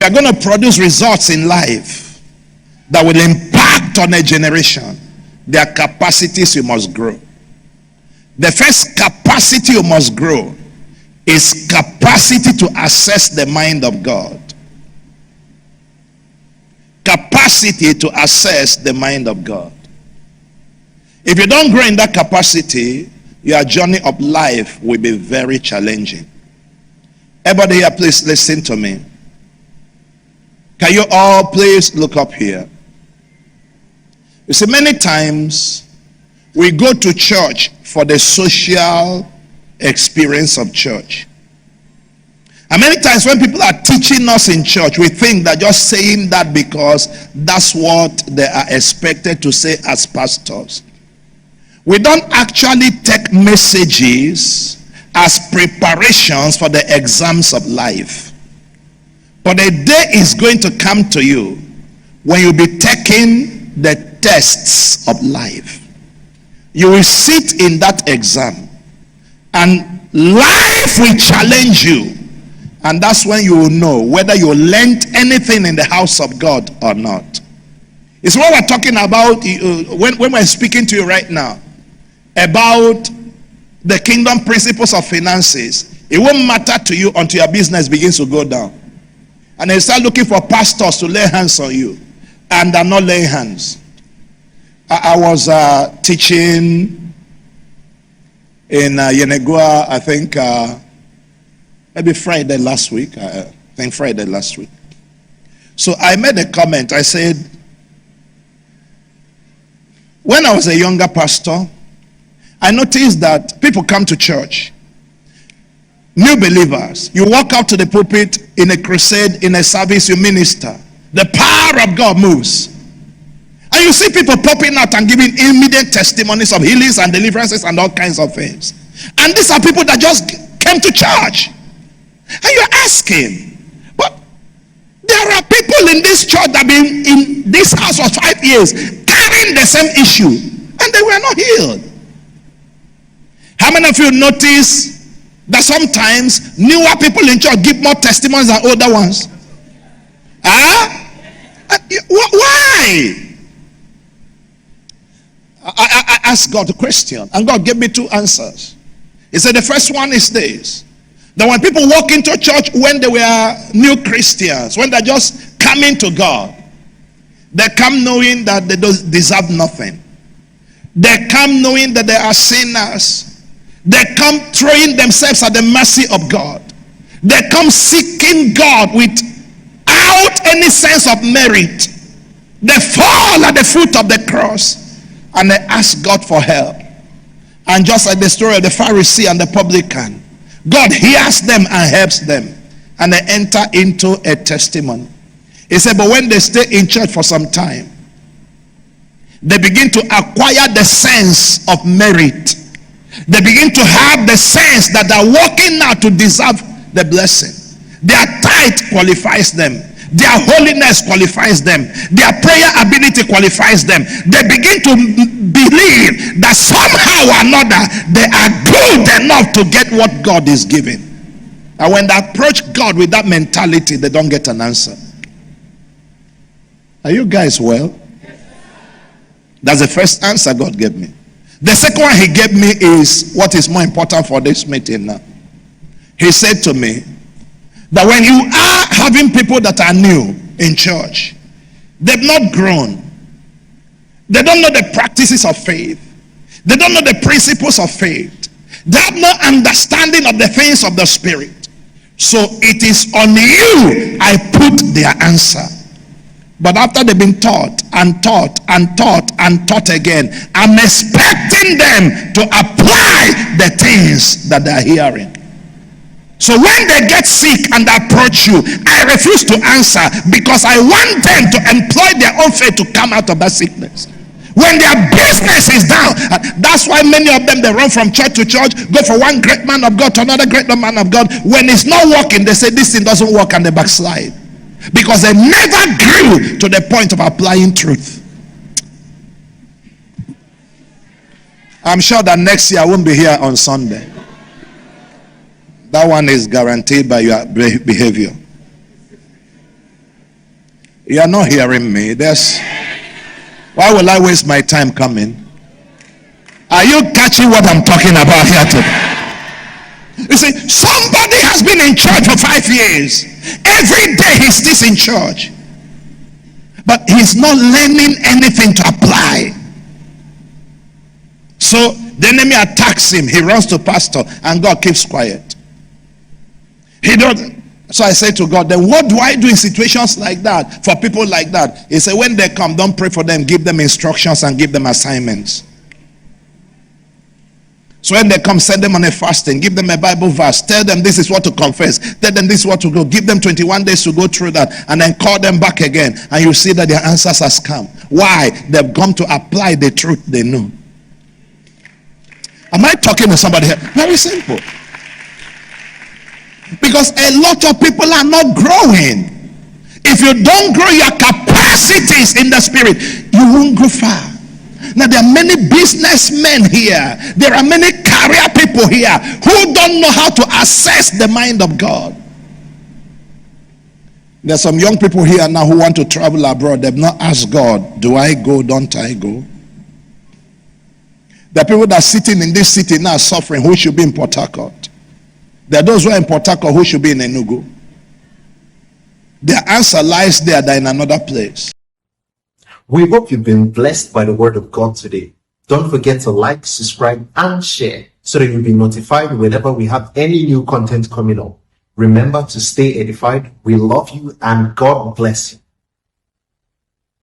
are going to produce results in life that will impact on a generation, there are capacities you must grow. The first capacity you must grow is capacity to access the mind of God. Capacity to access the mind of God. If you don't grow in that capacity, your journey of life will be very challenging. Everybody here, please listen to me. Can you all please look up here? You see, many times we go to church for the social experience of church. And many times when people are teaching us in church, we think that just saying that because that's what they are expected to say as pastors. We don't actually take messages as preparations for the exams of life. But a day is going to come to you when you'll be taking the tests of life. You will sit in that exam and life will challenge you. And that's when you will know whether you learned anything in the house of God or not. It's what we're talking about when we're speaking to you right now about the kingdom principles of finances. It won't matter to you until your business begins to go down. And they start looking for pastors to lay hands on you. And they're not laying hands. I was teaching in Yenegua, I think maybe Friday last week. Friday last week. So I made a comment. I said, when I was a younger pastor, I noticed that people come to church, new believers. You walk out to the pulpit in a crusade, in a service, you minister. The power of God moves. And you see people popping out and giving immediate testimonies of healings and deliverances and all kinds of things. And these are people that just came to church. And you're asking, but there are people in this church that have been in this house for 5 years carrying the same issue and they were not healed. How many of you notice that sometimes newer people in church give more testimonies than older ones? Why? I asked God a question and God gave me 2 answers. He said the first one is this: that when people walk into church when they were new Christians, when they're just coming to God, they come knowing that they don't deserve nothing. They come knowing that they are sinners. They come throwing themselves at the mercy of God. They come seeking God without any sense of merit. They fall at the foot of the cross and they ask God for help. And just like the story of the Pharisee and the publican, God hears them and helps them, and they enter into a testimony. He said, but when they stay in church for some time, they begin to acquire the sense of merit. They begin to have the sense that they're working now to deserve the blessing. Their tithe qualifies them. Their holiness qualifies them. Their prayer ability qualifies them. They begin to believe that somehow or another they are good enough to get what God is giving. And when they approach God with that mentality, they don't get an answer. Are you guys well? That's the first answer God gave me. The second one he gave me is what is more important for this meeting now. He said to me that when you are having people that are new in church, they've not grown, they don't know the practices of faith, they don't know the principles of faith, they have no understanding of the things of the spirit. So it is on you I put their answer. But after they've been taught and taught and taught and taught again, I'm expecting them to apply the things that they're hearing. So when they get sick and approach you, I refuse to answer because I want them to employ their own faith to come out of that sickness. When their business is down, that's why many of them, they run from church to church, go for one great man of God to another great man of God. When it's not working, they say this thing doesn't work and they backslide. Because they never grew to the point of applying truth. I'm sure that next year I won't be here on Sunday. That one is guaranteed by your behavior. You are not hearing me. Why will I waste my time coming? Are you catching what I'm talking about here today? You see, somebody has been in church for 5 years. Every day he stays in church, but he's not learning anything to apply. So the enemy attacks him. He runs to pastor, and God keeps quiet. He doesn't. So I say to God, then what do I do in situations like that, for people like that? He said, when they come, don't pray for them, give them instructions and give them assignments. So when they come, send them on a fasting, give them a Bible verse, tell them this is what to confess, tell them this is what to go, give them 21 days to go through that, and then call them back again, and you see that their answers has come. Why? They've come to apply the truth they know. Am I talking to somebody here? Very simple. Because a lot of people are not growing. If you don't grow your capacities in the spirit, you won't go far. Now there are many businessmen here. There are many career people here who don't know how to assess the mind of God. There are some young people here now who want to travel abroad. They've not asked God, do I go, don't I go? There are people that are sitting in this city now suffering who should be in Port Harcourt. There are those who are in Port Harcourt who should be in Enugu. Their answer lies there than in another place. We hope you've been blessed by the word of God today. Don't forget to like, subscribe, and share so that you'll be notified whenever we have any new content coming up. Remember to stay edified. We love you and God bless you.